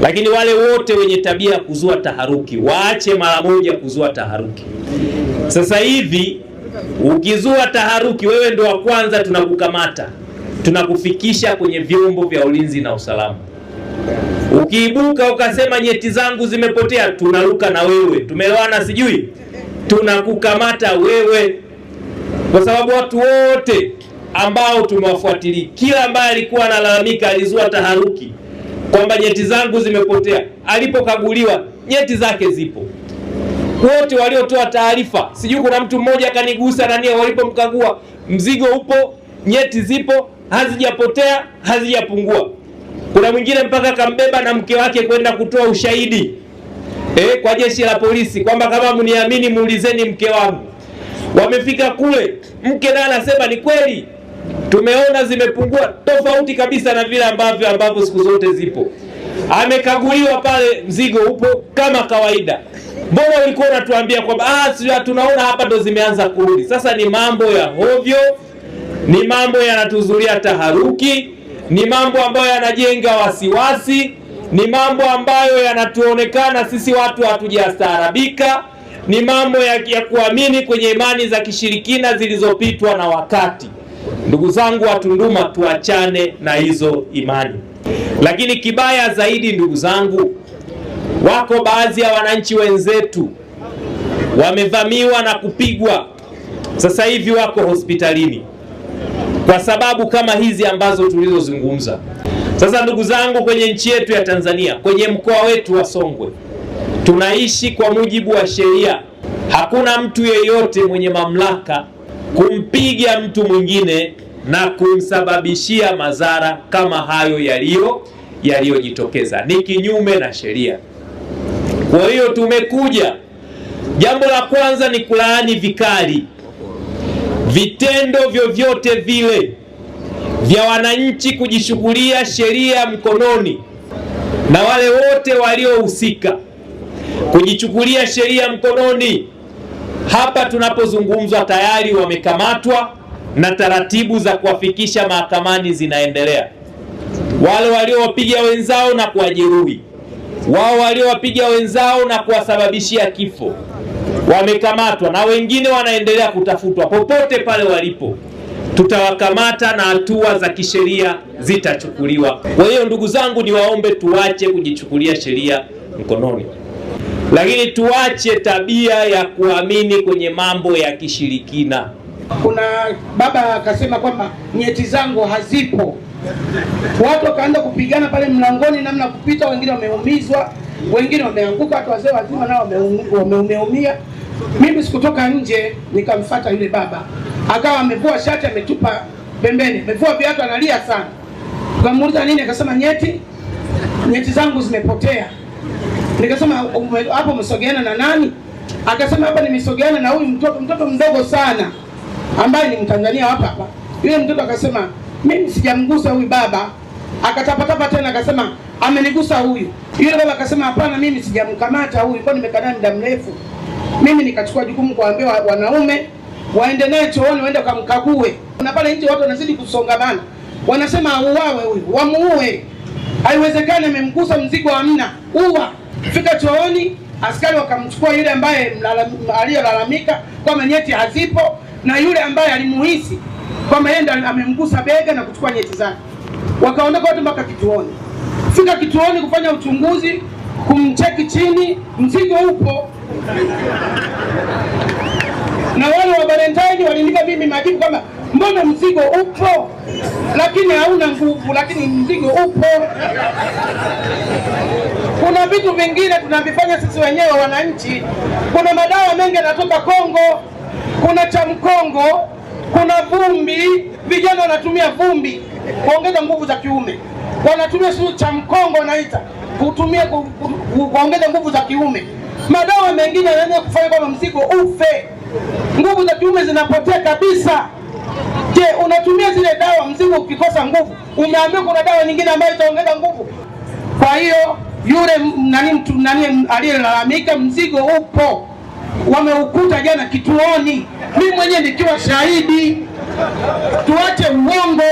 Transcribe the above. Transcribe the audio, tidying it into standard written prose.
Lakini wale wote wenye tabia ya kuzua taharuki waache mara moja kuzua taharuki. Sasa hivi ukizua taharuki, wewe ndo wa kwanza tunakukamata, tunakufikisha kwenye vyombo vya ulinzi na usalama. Ukiibuka ukasema nyeti zangu zimepotea, tunaruka na wewe. Tumeelewana sijui? Tunakukamata wewe, kwa sababu watu wote ambao tumewafuatilia, kila ambaye alikuwa analalamika alizua taharuki kwamba nyeti zangu zimepotea, alipokaguliwa nyeti zake zipo. Wote waliotoa taarifa, sijui kuna mtu mmoja akanigusa nani, walipomkagua mzigo upo, nyeti zipo, hazijapotea, hazijapungua. Kuna mwingine mpaka kambeba na mke wake kwenda kutoa ushahidi kwa jeshi la polisi kwamba kama mniamini muulizeni mke wangu. Wamefika kule, mke naye anasema ni kweli tumeona zimepungua, tofauti kabisa na vile ambavyo siku zote zipo. Amekaguliwa pale, mzigo upo kama kawaida. Mbona ulikuwa unatuambia kwamba tunaona hapa ndo zimeanza kurudi? Sasa ni mambo ya hovyo, ni mambo yanatuzulia taharuki, ni mambo ambayo yanajenga wasiwasi, ni mambo ambayo yanatuonekana sisi watu hatujastaarabika, ni mambo ya kuamini kwenye imani za kishirikina zilizopitwa na wakati. Ndugu zangu wa Tunduma, tuachane na hizo imani. Lakini kibaya zaidi, ndugu zangu, wako baadhi ya wananchi wenzetu wamevamiwa na kupigwa, sasa hivi wako hospitalini kwa sababu kama hizi ambazo tulizozungumza. Sasa ndugu zangu, kwenye nchi yetu ya Tanzania, kwenye mkoa wetu wa Songwe, tunaishi kwa mujibu wa sheria. Hakuna mtu yeyote mwenye mamlaka kumpiga mtu mwingine na kumsababishia madhara kama hayo yaliyojitokeza. Ni kinyume na sheria. Kwa hiyo tumekuja, jambo la kwanza ni kulaani vikali vitendo vyovyote vile vya wananchi kujishughulia sheria mkononi, na wale wote waliohusika kujichukulia sheria mkononi. Hapa tunapozungumzwa tayari wamekamatwa na taratibu za kuwafikisha mahakamani zinaendelea. Wale waliowapiga wenzao na kuwajeruhi, wao waliowapiga wenzao na kuwasababishia kifo wamekamatwa, na wengine wanaendelea kutafutwa. Popote pale walipo tutawakamata na hatua za kisheria zitachukuliwa. Kwa hiyo ndugu zangu, niwaombe tuache kujichukulia sheria mkononi, lakini tuache tabia ya kuamini kwenye mambo ya kishirikina. Kuna baba akasema kwamba nyeti zangu hazipo, watu wakaanza kupigana pale mlangoni namna kupita, wengine wameumizwa, wengine wameanguka, watu wazee wazima nao wameumia. Mimi sikutoka nje, nikamfuata yule baba, akawa amevua shati ametupa pembeni, amevua viatu analia sana. Tukamuuliza nini, akasema nyeti zangu zimepotea. Nikasema hapo umesogeana na nani? Akasema hapa nimesogeana na huyu mtoto mdogo sana ambaye ni Mtanzania hapa hapa. Yule mtoto akasema mimi sijamgusa huyu baba. Akatapatapa tena akasema amenigusa huyu. Yule baba akasema hapana, mimi sijamkamata huyu, kwa nimekaa naye muda mrefu. Mimi nikachukua jukumu kuambia wanaume waende naye chooni, waende kumkague. Na pale nje watu wanazidi kusongamana, wanasema auawe huyu, wamuue. Haiwezekani, amemgusa, mzigo hamna, uwa. Fika chooni, askari wakamchukua yule ambaye aliyolalamika kwamba nyeti hazipo, na yule ambaye alimuhisi kwamba yeye ndiye amemgusa bega na kuchukua nyeti zake. Wakaondoka watu mpaka kituoni. Fika kituoni kufanya uchunguzi, kumcheki chini, mzigo upo. Na wale wa Valentine walinipa mimi majibu kama mbona mzigo upo lakini hauna nguvu, lakini mzigo upo. Kuna vitu vingine tunavifanya sisi wenyewe wananchi. Kuna madawa mengi yanatoka Kongo, kuna cha mkongo, kuna vumbi. Vijana wanatumia vumbi kuongeza nguvu za kiume, wanatumia sio cha mkongo naita kutumia kuongeza nguvu za kiume. Madawa mengine yanaweza kufanya kama mzigo ufe, nguvu za kiume zinapotea kabisa. Je, unatumia zile dawa, mzigo ukikosa nguvu, umeambiwa kuna dawa nyingine ambayo itaongeza nguvu? Kwa hiyo yule nani aliyelalamika, mzigo upo, wameukuta jana kituoni, mimi mwenyewe nikiwa shahidi. Tuache uongo.